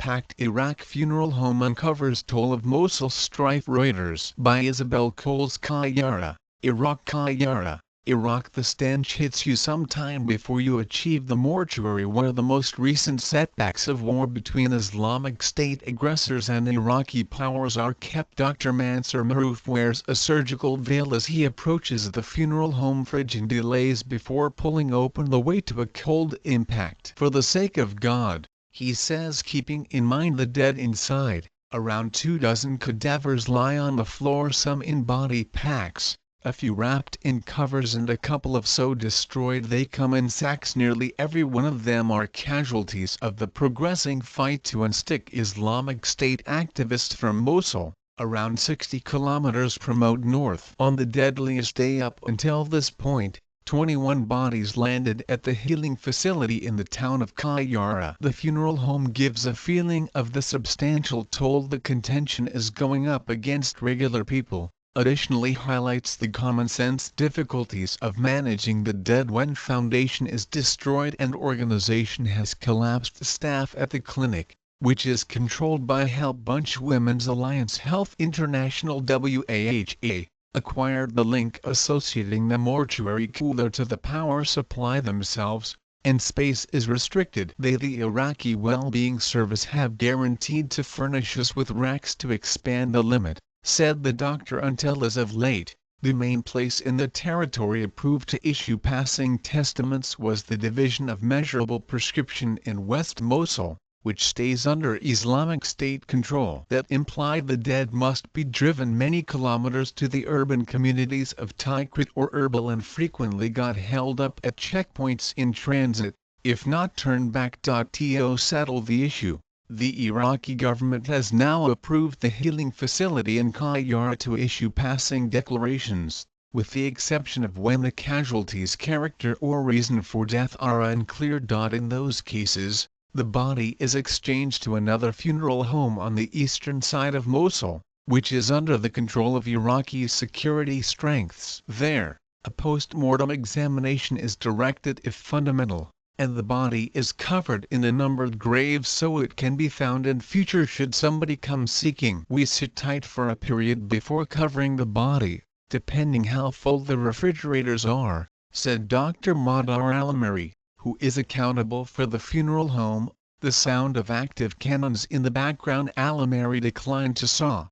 packed Iraq funeral home uncovers toll of Mosul strife. Reuters by Isabel Coles. Qayyara, Iraq. The stench hits you sometime before you achieve the mortuary. One of the most recent setbacks of war between Islamic State aggressors and Iraqi powers are kept. Dr. Mansour Maroof wears a surgical veil as he approaches the funeral home. Frigid delays before pulling open the way to a cold impact. For the sake of God, he says, keeping in mind the dead inside. Around 24 cadavers lie on the floor, some in body packs, a few wrapped in covers and a couple of so destroyed they come in sacks. Nearly every one of them are casualties of the progressing fight to unstick Islamic State activists from Mosul, around 60 kilometers north. On the deadliest day up until this point, 21 bodies landed at the healing facility in the town of Qayyara. The funeral home gives a feeling of the substantial toll the contention is going up against regular people. Additionally highlights the common-sense difficulties of managing the dead when foundation is destroyed and organization has collapsed. Staff at the clinic, which is controlled by Help Bunch Women's Alliance Health International (WAHA), acquired the link associating the mortuary cooler to the power supply themselves, and space is restricted. The Iraqi Well-Being Service have guaranteed to furnish us with racks to expand the limit, said the doctor. Until as of late, the main place in the territory approved to issue passing testaments was the Division of Measurable Prescription in West Mosul, which stays under Islamic State control. That implied the dead must be driven many kilometers to the urban communities of Tikrit or Erbil and frequently got held up at checkpoints in transit, if not turned back. To settle the issue, the Iraqi government has now approved the healing facility in Qayyara to issue passing declarations, with the exception of when the casualty's character or reason for death are unclear. In those cases, the body is exchanged to another funeral home on the eastern side of Mosul, which is under the control of Iraqi security strengths. There, a post-mortem examination is directed if fundamental, and the body is covered in a numbered grave so it can be found in future should somebody come seeking. We sit tight for a period before covering the body, depending how full the refrigerators are, said Dr. Madar Alamari, who is accountable for the funeral home. The sound of active cannons in the background. Alamari declined to saw